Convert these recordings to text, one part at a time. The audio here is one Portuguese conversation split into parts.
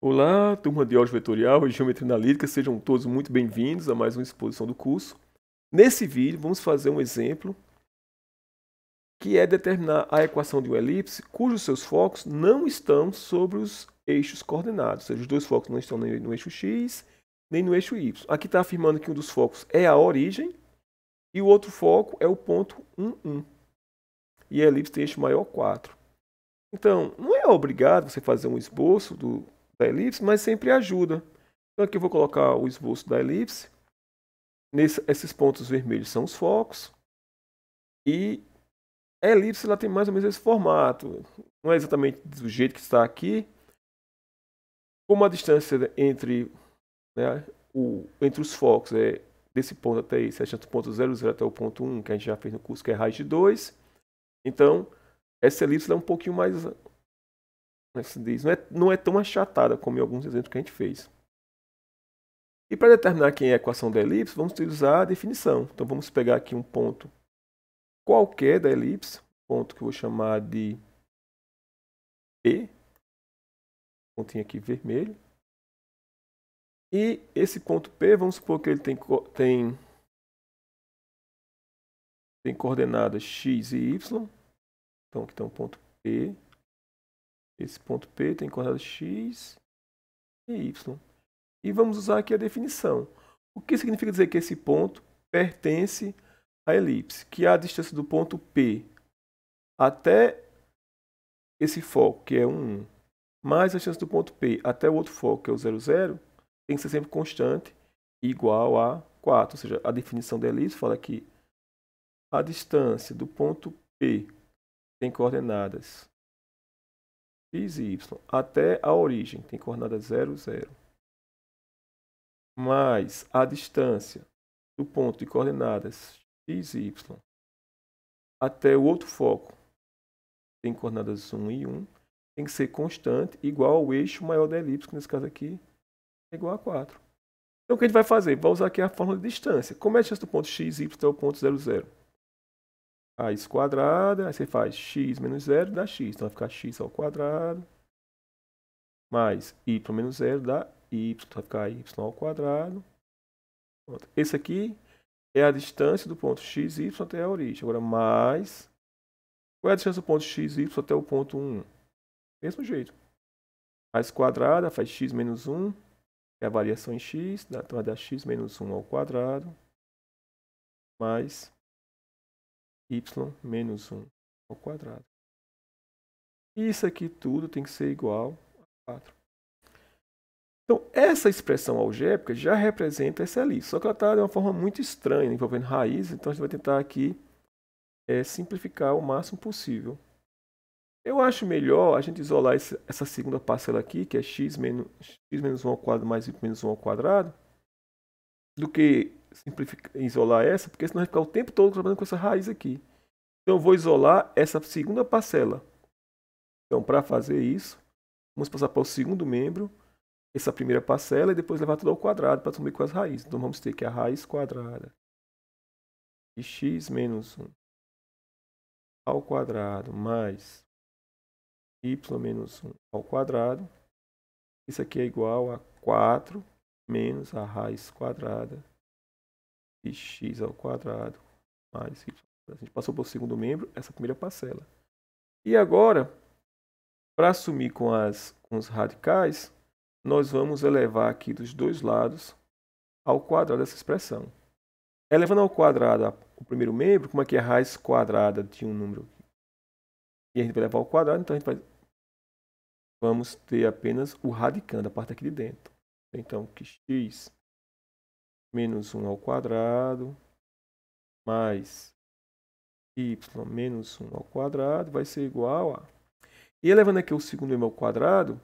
Olá, turma de álgebra vetorial e geometria analítica, sejam todos muito bem-vindos a mais uma exposição do curso. Nesse vídeo, vamos fazer um exemplo que é determinar a equação de uma elipse cujos seus focos não estão sobre os eixos coordenados, ou seja, os dois focos não estão nem no eixo x, nem no eixo y. Aqui está afirmando que um dos focos é a origem e o outro foco é o ponto 1, 1. E a elipse tem eixo maior 4. Então, não é obrigado você fazer um esboço da elipse, mas sempre ajuda. Então aqui eu vou colocar o esboço da elipse. Esses pontos vermelhos são os focos. E a elipse ela tem mais ou menos esse formato. Não é exatamente do jeito que está aqui. Como a distância entre, entre os focos é desse ponto até esse, é do ponto 0, 0 até o ponto 1, que a gente já fez no curso, que é raiz de 2. Então, essa elipse é um pouquinho mais, não é tão achatada como em alguns exemplos que a gente fez. E para determinar quem é a equação da elipse, vamos utilizar a definição. Então vamos pegar aqui um ponto qualquer da elipse, ponto que eu vou chamar de P, pontinho aqui vermelho. E esse ponto P, vamos supor que ele tem coordenadas x e y. Então aqui está um ponto P. Esse ponto P tem coordenadas x e y. E vamos usar aqui a definição. O que significa dizer que esse ponto pertence à elipse? Que a distância do ponto P até esse foco, que é 1, 1, mais a distância do ponto P até o outro foco, que é o 0, 0, tem que ser sempre constante e igual a 4. Ou seja, a definição da elipse fala que a distância do ponto P tem coordenadas x e y até a origem, tem coordenadas 0, 0. Mais a distância do ponto de coordenadas x e y até o outro foco, tem coordenadas 1 e 1, tem que ser constante igual ao eixo maior da elipse, que nesse caso aqui é igual a 4. Então o que a gente vai fazer? Vai usar aqui a fórmula de distância. Como é a distância do ponto x e y até o ponto 0, 0? Raiz quadrada, aí você faz x menos 0 dá x. Então vai ficar x ao quadrado mais y menos 0 dá y. Então vai ficar y ao quadrado. Pronto. Esse aqui é a distância do ponto x e y até a origem. Agora mais... Qual é a distância do ponto x e y até o ponto 1? Mesmo jeito. Raiz quadrada faz x menos 1, que é a variação em x, então vai dar x menos 1 ao quadrado, mais y menos 1 ao quadrado. E isso aqui tudo tem que ser igual a 4. Então, essa expressão algébrica já representa essa elipse, só que ela está de uma forma muito estranha, envolvendo raízes, então a gente vai tentar aqui simplificar o máximo possível. Eu acho melhor a gente isolar essa segunda parcela aqui, que é x menos 1 ao quadrado mais y menos 1 ao quadrado, do que isolar essa, porque senão vai ficar o tempo todo trabalhando com essa raiz aqui. Então eu vou isolar essa segunda parcela. Então, para fazer isso, vamos passar para o segundo membro, essa primeira parcela, e depois levar tudo ao quadrado para assumir com as raízes. Então vamos ter que a raiz quadrada de x menos 1 ao quadrado mais y menos 1 ao quadrado. Isso aqui é igual a 4 menos a raiz quadrada de x ao quadrado mais y. A gente passou para o segundo membro, essa primeira parcela. E agora, para assumir com os radicais, nós vamos elevar aqui dos dois lados ao quadrado dessa expressão. Elevando ao quadrado o primeiro membro, como aqui é a raiz quadrada de um número, e a gente vai levar ao quadrado, então vamos ter apenas o radicando, a parte aqui de dentro. Então, que x menos 1 ao quadrado mais y menos 1 ao quadrado vai ser igual a... E elevando aqui o segundo membro ao quadrado,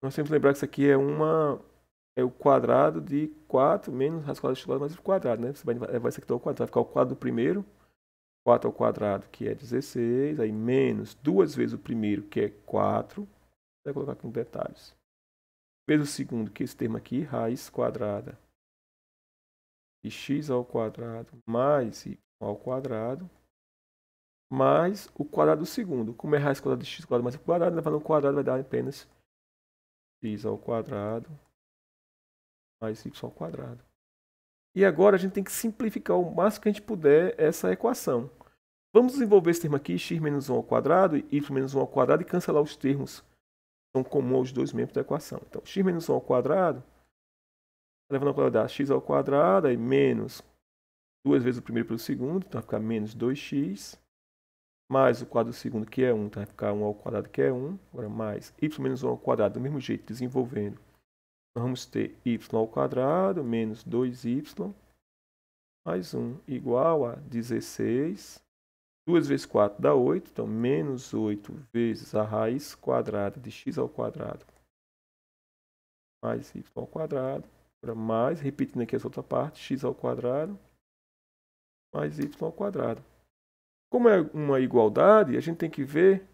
nós temos que lembrar que isso aqui é o quadrado de 4 menos raiz quadrada de x mais o quadrado, né? Você vai levar isso aqui ao quadrado, vai ficar o quadrado do primeiro, 4 ao quadrado, que é 16, aí menos 2 vezes o primeiro, que é 4. Vou colocar aqui em detalhes. Vezes o segundo, que é esse termo aqui, raiz quadrada de x ao quadrado mais y ao quadrado, mais o quadrado do segundo. Como é raiz quadrada de x quadrado mais y quadrado, levando ao quadrado vai dar apenas x ao quadrado mais y ao quadrado. E agora a gente tem que simplificar o máximo que a gente puder essa equação. Vamos desenvolver esse termo aqui, x menos 1 ao quadrado e y menos 1 ao quadrado, e cancelar os termos que são comuns aos dois membros da equação. Então, x menos 1 ao quadrado, levando ao quadrado, dá x ao quadrado, aí menos 2 vezes o primeiro pelo segundo, então vai ficar menos 2x, mais o quadrado do segundo, que é 1, então vai ficar 1 ao quadrado, que é 1, agora mais y menos 1 ao quadrado, do mesmo jeito, desenvolvendo. Nós vamos ter y ao quadrado menos 2y mais 1 igual a 16. 2 vezes 4 dá 8, então menos 8 vezes a raiz quadrada de x ao quadrado mais y ao quadrado. Agora mais, repetindo aqui essa outra parte, x ao quadrado mais y ao quadrado. Como é uma igualdade, a gente tem que ver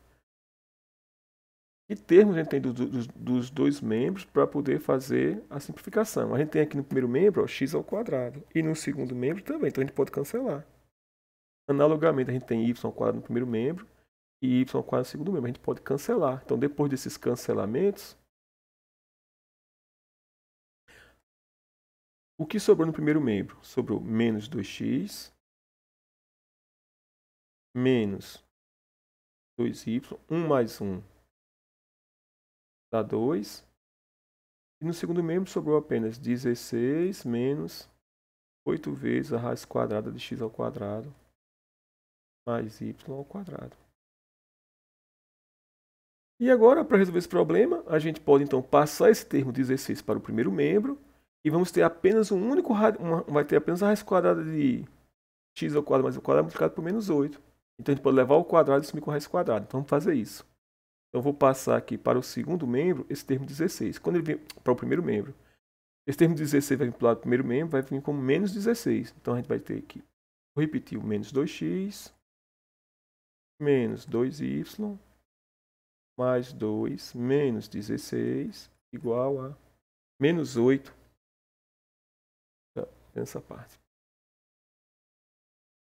que termos a gente tem dos dois membros para poder fazer a simplificação. A gente tem aqui no primeiro membro, ó, x ao quadrado. E no segundo membro também, então a gente pode cancelar. Analogamente, a gente tem y ao quadrado no primeiro membro e y ao quadrado no segundo membro. A gente pode cancelar. Então, depois desses cancelamentos, o que sobrou no primeiro membro? Sobrou menos 2x menos 2y, 1 mais 1 dá 2. E no segundo membro sobrou apenas 16 menos 8 vezes a raiz quadrada de x ao quadrado mais y ao quadrado. E agora, para resolver esse problema, a gente pode então passar esse termo 16 para o primeiro membro e vamos ter apenas vai ter apenas a raiz quadrada de x ao quadrado mais o quadrado multiplicado por menos 8. Então a gente pode levar ao quadrado e sumir com a raiz quadrada. Então vamos fazer isso. Então eu vou passar aqui para o segundo membro esse termo 16. Quando ele vem para o primeiro membro, esse termo 16 vai vir para o lado do primeiro membro, vai vir como menos 16. Então a gente vai ter aqui, vou repetir, o menos 2x menos 2y mais 2 menos 16 igual a menos 8. Nessa parte.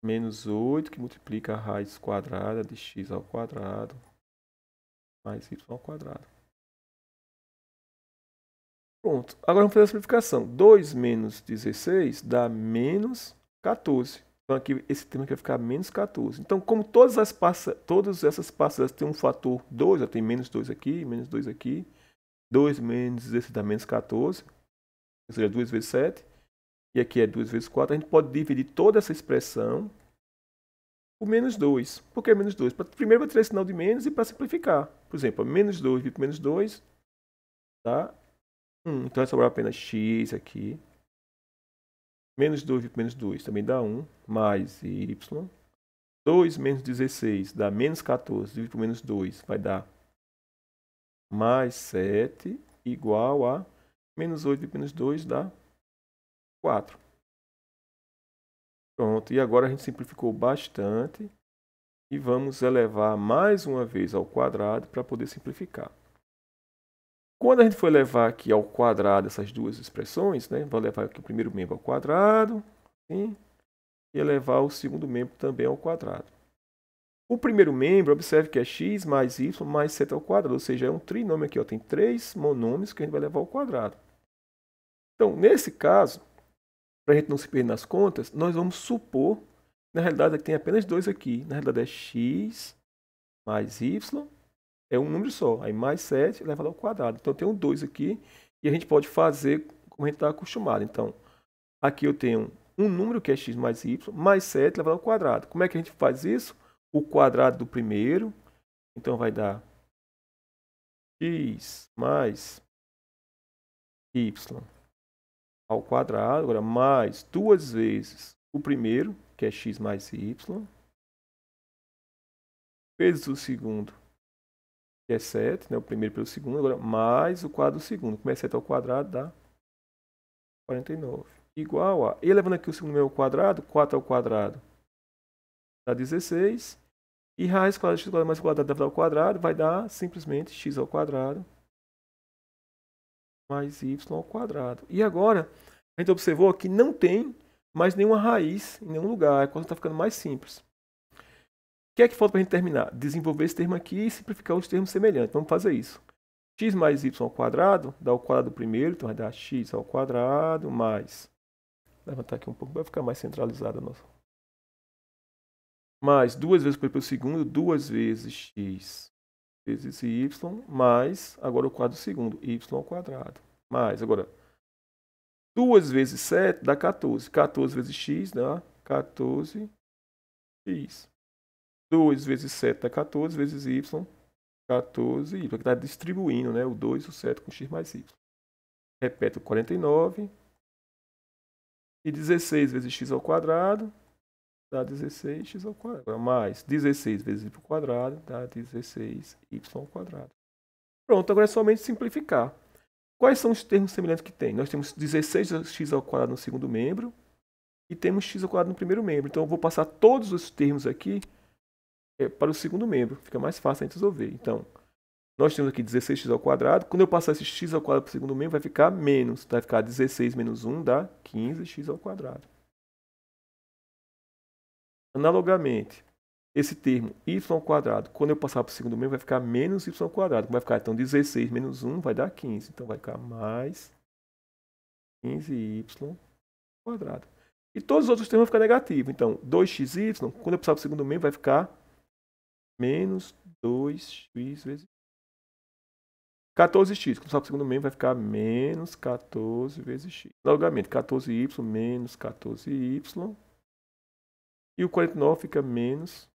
Menos 8 que multiplica a raiz quadrada de x ao quadrado mais y ao quadrado. Pronto. Agora vamos fazer a simplificação. 2 menos 16 dá menos 14. Então aqui esse termo aqui vai ficar menos 14. Então, como todas essas parcelas têm um fator 2, tem menos 2 aqui, menos 2 aqui, 2 menos 16 dá menos 14, ou seja, 2 vezes 7, e aqui é 2 vezes 4, a gente pode dividir toda essa expressão por menos 2. Por que menos 2? Primeiro vai ter esse sinal de menos e para simplificar. Por exemplo, menos 2 dividido por menos 2 dá 1. Então vai sobrar apenas x aqui. Menos 2 dividido por menos 2 também dá 1, mais y. 2 menos 16 dá menos 14, dividido por menos 2 vai dar mais 7, igual a menos 8 dividido por menos 2 dá 4. Pronto, e agora a gente simplificou bastante. E vamos elevar mais uma vez ao quadrado para poder simplificar. Quando a gente for levar aqui ao quadrado essas duas expressões, né, vou levar aqui o primeiro membro ao quadrado, assim, e elevar o segundo membro também ao quadrado. O primeiro membro, observe que é x mais y mais 7 ao quadrado, ou seja, é um trinômio aqui, ó, tem 3 monômios que a gente vai levar ao quadrado. Então, nesse caso, para a gente não se perder nas contas, nós vamos supor, na realidade, que tem apenas 2 aqui. Na realidade, é x mais y, é um número só. Aí mais 7 elevado ao quadrado. Então, tem um 2 aqui e a gente pode fazer como a gente está acostumado. Então, aqui eu tenho um número que é x mais y, mais 7 elevado ao quadrado. Como é que a gente faz isso? O quadrado do primeiro, então vai dar x mais y ao quadrado, agora mais 2 vezes o primeiro, que é x mais y, vezes o segundo, que é 7, né, o primeiro pelo segundo, agora mais o quadrado do segundo. Como é 7 ao quadrado, dá 49. Igual a, e levando aqui o segundo ao quadrado, 4 ao quadrado dá 16, e raiz quadrada de x quadrado mais o quadrado ao quadrado vai dar simplesmente x ao quadrado mais y ao quadrado. E agora, a gente observou que não tem mais nenhuma raiz em nenhum lugar. A coisa está ficando mais simples. O que é que falta para a gente terminar? Desenvolver esse termo aqui e simplificar os termos semelhantes. Vamos fazer isso. x mais y ao quadrado dá o quadrado do primeiro, então vai dar x ao quadrado mais... Vou levantar aqui um pouco para ficar mais centralizada a nossa. Mais 2 vezes pelo segundo, 2 vezes x vezes y, mais, agora o quadrado do segundo, y ao quadrado. Mais, agora, 2 vezes 7 dá 14. 14 vezes x dá 14x. 2 vezes 7 dá 14 vezes y, 14y. Aqui está distribuindo, né? O 2 e o 7 com x mais y. Repete o 49. E 16 vezes x ao quadrado dá 16x ao quadrado. Mais 16 vezes y ao quadrado dá 16y ao quadrado. Pronto, agora é somente simplificar. Quais são os termos semelhantes que tem? Nós temos 16x ao quadrado no segundo membro e temos x ao quadrado no primeiro membro. Então eu vou passar todos os termos aqui para o segundo membro. Fica mais fácil a gente resolver. Então, nós temos aqui 16x ao quadrado. Quando eu passar esse x ao quadrado para o segundo membro, vai ficar menos. Vai ficar 16 menos 1 dá 15x ao quadrado. Analogamente, esse termo y ao quadrado, quando eu passar para o segundo membro, vai ficar menos y ao quadrado. Vai ficar, então, 16 menos 1 vai dar 15. Então, vai ficar mais 15y ao quadrado. E todos os outros termos vão ficar negativos. Então, 2xy, quando eu passar para o segundo membro, vai ficar menos 2x vezes 14x. Quando passar para o segundo membro, vai ficar menos 14 vezes x. Analogamente, 14y menos 14y. E o 49 fica menos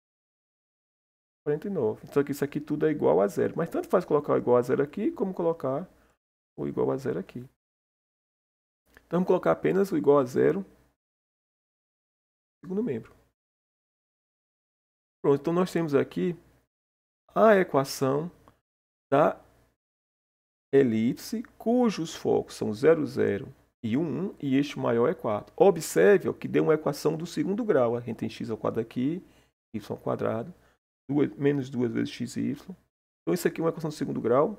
49. Então isso aqui tudo é igual a zero. Mas tanto faz colocar o igual a zero aqui, como colocar o igual a zero aqui. Então vamos colocar apenas o igual a zero no segundo membro. Pronto, então nós temos aqui a equação da elipse, cujos focos são 0, 0 e 1, 1, e este maior é 4. Observe que deu uma equação do segundo grau. A gente tem x ao quadrado aqui, y ao quadrado, menos 2 vezes x e y. Então isso aqui é uma equação do segundo grau.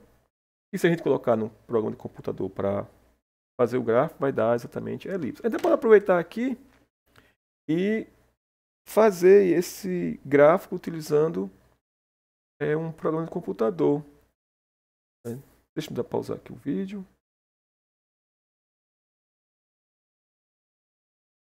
E se a gente colocar no programa de computador para fazer o gráfico, vai dar exatamente a elipse. A gente pode aproveitar aqui e fazer esse gráfico utilizando um programa de computador. Deixa eu pausar aqui o vídeo.